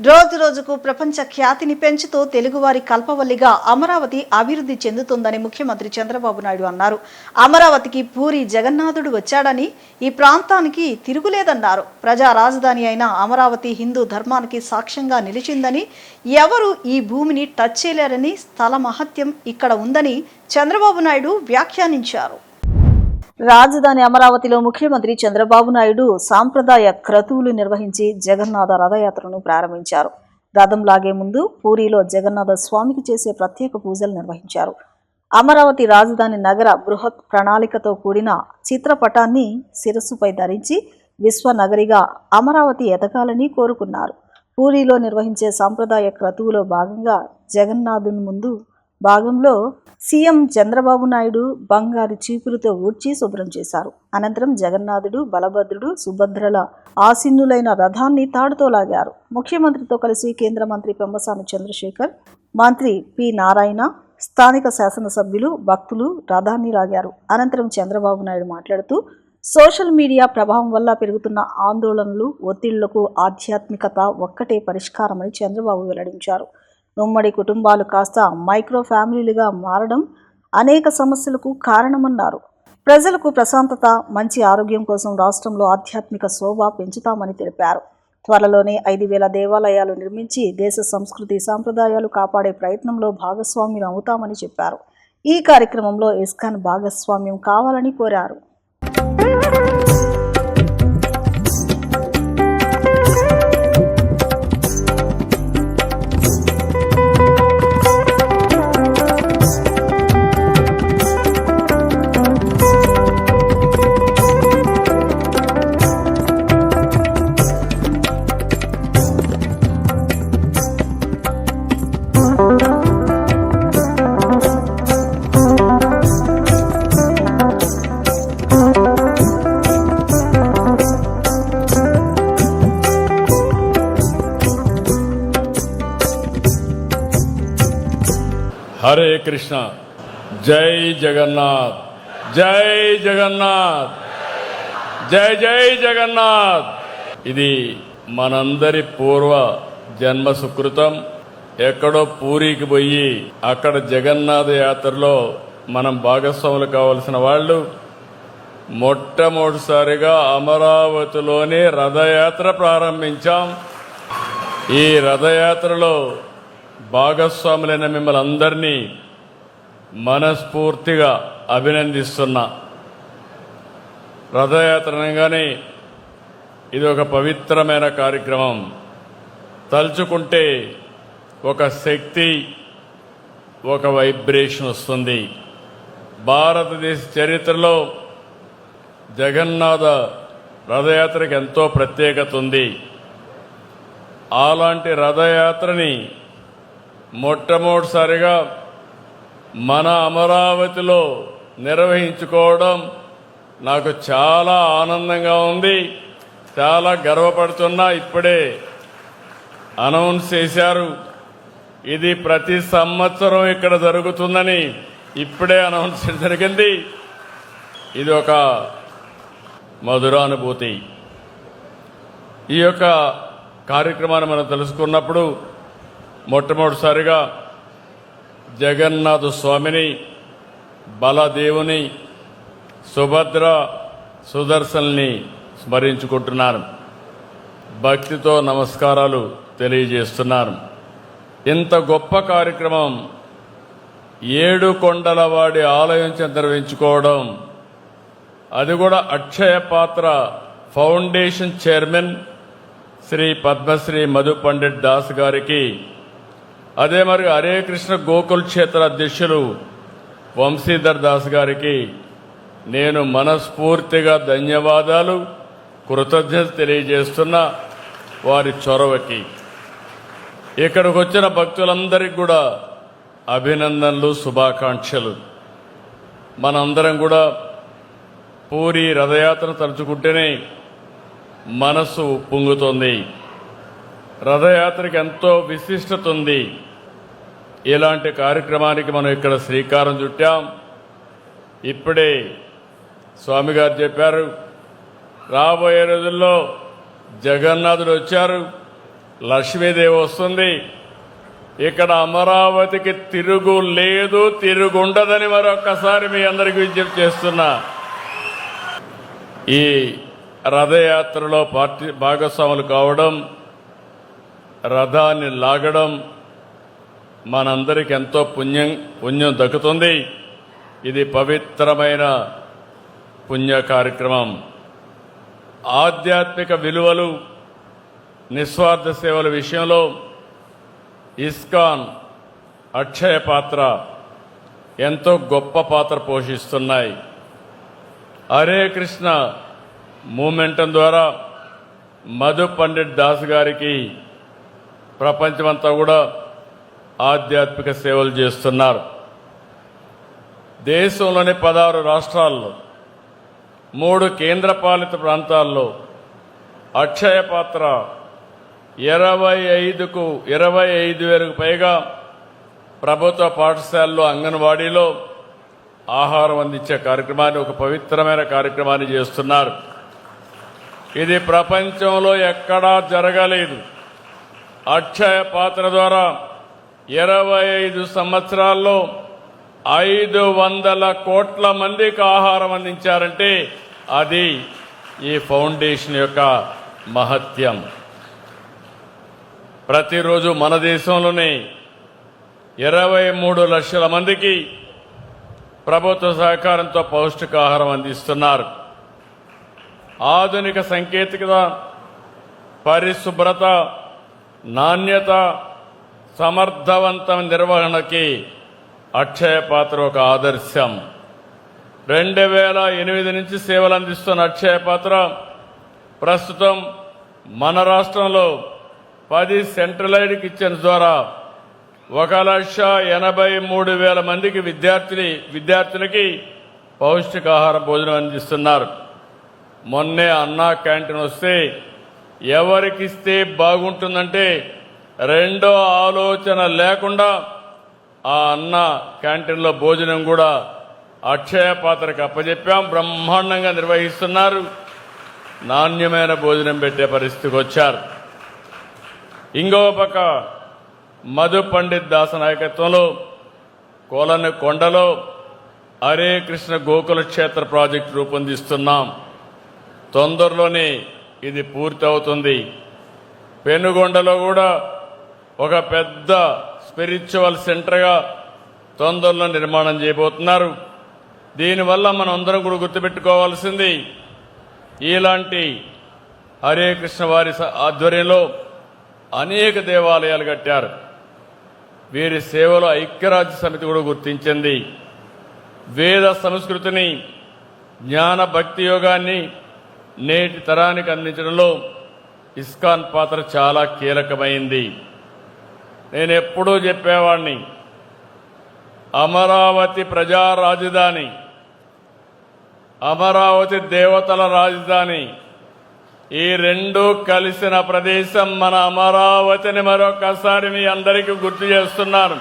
రోజు రోజుకు ప్రపంచ ఖ్యాతిని పెంచుతూ తెలుగువారి కల్పవల్లిగా అమరావతి అభివృద్ధి చెందుతుందని ముఖ్యమంత్రి చంద్రబాబు నాయుడు అన్నారు. అమరావతికి పూరి జగన్నాథుడు వచ్చాడని, ఈ ప్రాంతానికి తిరుగులేదన్నారు. ప్రజా రాజధాని అయిన అమరావతి హిందూ ధర్మానికి సాక్ష్యంగా నిలిచిందని, ఎవరు ఈ భూమిని టచ్ చేయలేరని, స్థల మహత్యం ఇక్కడ ఉందని చంద్రబాబు నాయుడు వ్యాఖ్యానించారు. రాజధాని అమరావతిలో ముఖ్యమంత్రి చంద్రబాబు నాయుడు సాంప్రదాయ క్రతువులు నిర్వహించి జగన్నాథ రథయాత్రను ప్రారంభించారు. రథం లాగే ముందు పూరిలో జగన్నాథ స్వామికి చేసే ప్రత్యేక పూజలు నిర్వహించారు. అమరావతి రాజధాని నగర బృహత్ ప్రణాళికతో కూడిన చిత్రపటాన్ని శిరస్సుపై ధరించి విశ్వనగరిగా అమరావతి ఎదగాలని కోరుకున్నారు. పూరిలో నిర్వహించే సాంప్రదాయ క్రతువులో భాగంగా జగన్నాథుని ముందు భాగంలో సీఎం చంద్రబాబు నాయుడు బంగారు చీపులతో ఊడ్చి శుభ్రం చేశారు. అనంతరం జగన్నాథుడు, బలభద్రుడు, సుభద్రల ఆసీనులైన రథాన్ని తాడుతో లాగారు. ముఖ్యమంత్రితో కలిసి కేంద్ర మంత్రి పెమ్మసాని చంద్రశేఖర్, మంత్రి పి నారాయణ, స్థానిక శాసనసభ్యులు, భక్తులు రథాన్ని లాగారు. అనంతరం చంద్రబాబు నాయుడు మాట్లాడుతూ, సోషల్ మీడియా ప్రభావం వల్ల పెరుగుతున్న ఆందోళనలు, ఒత్తిళ్లకు ఆధ్యాత్మికత ఒక్కటే పరిష్కారమని చంద్రబాబు వెల్లడించారు. ఉమ్మడి కుటుంబాలు కాస్త మైక్రో ఫ్యామిలీలుగా మారడం అనేక సమస్యలకు కారణమన్నారు. ప్రజలకు ప్రశాంతత, మంచి ఆరోగ్యం కోసం రాష్ట్రంలో ఆధ్యాత్మిక శోభ పెంచుతామని తెలిపారు. త్వరలోనే 5,000 దేవాలయాలు నిర్మించి దేశ సంస్కృతి సాంప్రదాయాలు కాపాడే ప్రయత్నంలో భాగస్వామ్యం అవుతామని చెప్పారు. ఈ కార్యక్రమంలో ఇస్కాన్ భాగస్వామ్యం కావాలని కోరారు. హరే కృష్ణ. జై జగన్నాథ్, జై జగన్నాథ్, జై జై జగన్నాథ్. ఇది మనందరి పూర్వ జన్మ సుకృతం. ఎక్కడో పూరికి పోయి అక్కడ జగన్నాథ యాత్రలో మనం భాగస్వాములు కావలసిన వాళ్ళు మొట్టమొదటిసారిగా అమరావతిలోనే రథయాత్ర ప్రారంభించాం. ఈ రథయాత్రలో భాగస్వాములైన మిమ్మల్ని అందరినీ మనస్ఫూర్తిగా అభినందిస్తున్నా. రథయాత్ర అనగానే ఇది ఒక పవిత్రమైన కార్యక్రమం. తలుచుకుంటే ఒక శక్తి, ఒక వైబ్రేషన్ వస్తుంది. భారతదేశ చరిత్రలో జగన్నాథ రథయాత్రకి ఎంతో ప్రత్యేకత ఉంది. అలాంటి రథయాత్రని మొట్టమొదటిసారిగా మన అమరావతిలో నిర్వహించుకోవడం నాకు చాలా ఆనందంగా ఉంది. చాలా గర్వపడుతున్నా. ఇప్పుడే అనౌన్స్ చేశారు, ఇది ప్రతి సంవత్సరం ఇక్కడ జరుగుతుందని ఇప్పుడే అనౌన్స్ జరిగింది. ఇది ఒక మధురానుభూతి. ఈ యొక్క కార్యక్రమాన్ని మనం తెలుసుకున్నప్పుడు మొట్టమొదటిసారిగా జగన్నాథ స్వామిని, బలదేవుని, సుభద్ర, సుదర్శన్ని స్మరించుకుంటున్నాను. భక్తితో నమస్కారాలు తెలియజేస్తున్నాను. ఇంత గొప్ప కార్యక్రమం 7 కొండలవాడి ఆలయం నిర్వహించుకోవడం, అది కూడా అక్షయ పాత్ర ఫౌండేషన్ చైర్మన్ శ్రీ పద్మశ్రీ మధు పండిట్ దాస్ గారికి, అదే మరి హరే కృష్ణ గోకుల్ క్షేత్ర అధ్యక్షులు వంశీధర్ దాస్ గారికి నేను మనస్ఫూర్తిగా ధన్యవాదాలు, కృతజ్ఞత తెలియజేస్తున్నా. వారి చొరవకి ఇక్కడికి వచ్చిన భక్తులందరికీ కూడా అభినందనలు, శుభాకాంక్షలు. మనందరం కూడా పూరి రథయాత్ర తలుచుకుంటేనే మనసు పొంగుతుంది. రథయాత్రకి ఎంతో విశిష్టత ఉంది. ఇలాంటి కార్యక్రమానికి మనం ఇక్కడ శ్రీకారం చుట్టాం. ఇప్పుడే స్వామి గారు చెప్పారు, రాబోయే రోజుల్లో జగన్నాథుడు వచ్చారు, లక్ష్మీదేవి వస్తుంది. ఇక్కడ అమరావతికి తిరుగు లేదు, తిరుగుండదని మరొక్కసారి మీ అందరికీ విజ్ఞప్తి చేస్తున్నా. ఈ రథయాత్రలో పార్టీ భాగస్వాములు కావడం, రథాన్ని లాగడం మనందరికి ఎంతో పుణ్యం దక్కుతుంది. ఇది పవిత్రమైన పుణ్య కార్యక్రమం. ఆధ్యాత్మిక విలువలు, నిస్వార్థ సేవల విషయంలో ఇస్కాన్, అక్షయ పాత్ర ఎంతో గొప్ప పాత్ర పోషిస్తున్నాయి. హరే కృష్ణ మూమెంటం ద్వారా మధు పండిట్ దాస్ గారికి ప్రపంచమంతా కూడా ఆధ్యాత్మిక సేవలు చేస్తున్నారు. దేశంలోని 16 రాష్ట్రాల్లో 3 కేంద్రపాలిత ప్రాంతాల్లో అక్షయ పాత్ర 25,000కు పైగా ప్రభుత్వ పాఠశాలలో, అంగన్వాడీలో ఆహారం అందించే కార్యక్రమాన్ని, ఒక పవిత్రమైన కార్యక్రమాన్ని చేస్తున్నారు. ఇది ప్రపంచంలో ఎక్కడా జరగలేదు. అక్షయ పాత్ర ద్వారా 25 సంవత్సరాల్లో 500 కోట్ల మందికి ఆహారం అందించారంటే అది ఈ ఫౌండేషన్ యొక్క మహత్యం. ప్రతిరోజు మన దేశంలోనే 23 లక్షల మందికి ప్రభుత్వ సహకారంతో పౌష్టికాహారం అందిస్తున్నారు. ఆధునిక సాంకేతికత, పరిశుభ్రత, నాణ్యత, సమర్థవంతమైన నిర్వహణకి అక్షయ పాత్ర ఒక ఆదర్శం. 2008 నుంచి సేవలు అందిస్తున్న అక్షయ పాత్ర ప్రస్తుతం మన రాష్ట్రంలో 10 సెంట్రలైజ్డ్ కిచెన్స్ ద్వారా 1,83,000 మందికి విద్యార్థులకి పౌష్టికాహార భోజనం అందిస్తున్నారు. మొన్నే అన్నా క్యాంటీన్ వస్తే ఎవరికిస్తే బాగుంటుందంటే రెండో ఆలోచన లేకుండా ఆ అన్న క్యాంటీన్లో భోజనం కూడా అక్షయ పాత్రకి అప్పచెప్పాం. బ్రహ్మాండంగా నిర్వహిస్తున్నారు. నాణ్యమైన భోజనం పెట్టే పరిస్థితికి వచ్చారు. ఇంకో పక్క మధు పండిట్ దాస్ నాయకత్వంలో కొండలో హరే కృష్ణ గోకుల క్షేత్ర ప్రాజెక్టు రూపొందిస్తున్నాం. తొందరలోనే ఇది పూర్తి అవుతుంది. పెనుగొండలో కూడా ఒక పెద్ద స్పిరిచువల్ సెంటర్గా తొందరలో నిర్మాణం చేయబోతున్నారు. దీనివల్ల మనం అందరం కూడా గుర్తుపెట్టుకోవాల్సింది, ఇలాంటి హరే కృష్ణ వారి ఆధ్వర్యంలో అనేక దేవాలయాలు కట్టారు. వీరి సేవలో ఐక్యరాజ్య సమితి కూడా గుర్తించింది. వేద సంస్కృతిని, జ్ఞాన భక్తి యోగాన్ని నేటి తరానికి అందించడంలో ఇస్కాన్ పాత్ర చాలా కీలకమైంది. నేను ఎప్పుడూ చెప్పేవాడిని, అమరావతి ప్రజా రాజధాని, అమరావతి దేవతల రాజధాని, ఈ రెండు కలిసిన ప్రదేశం మన అమరావతిని మరొకసారి మీ అందరికీ గుర్తు చేస్తున్నాను.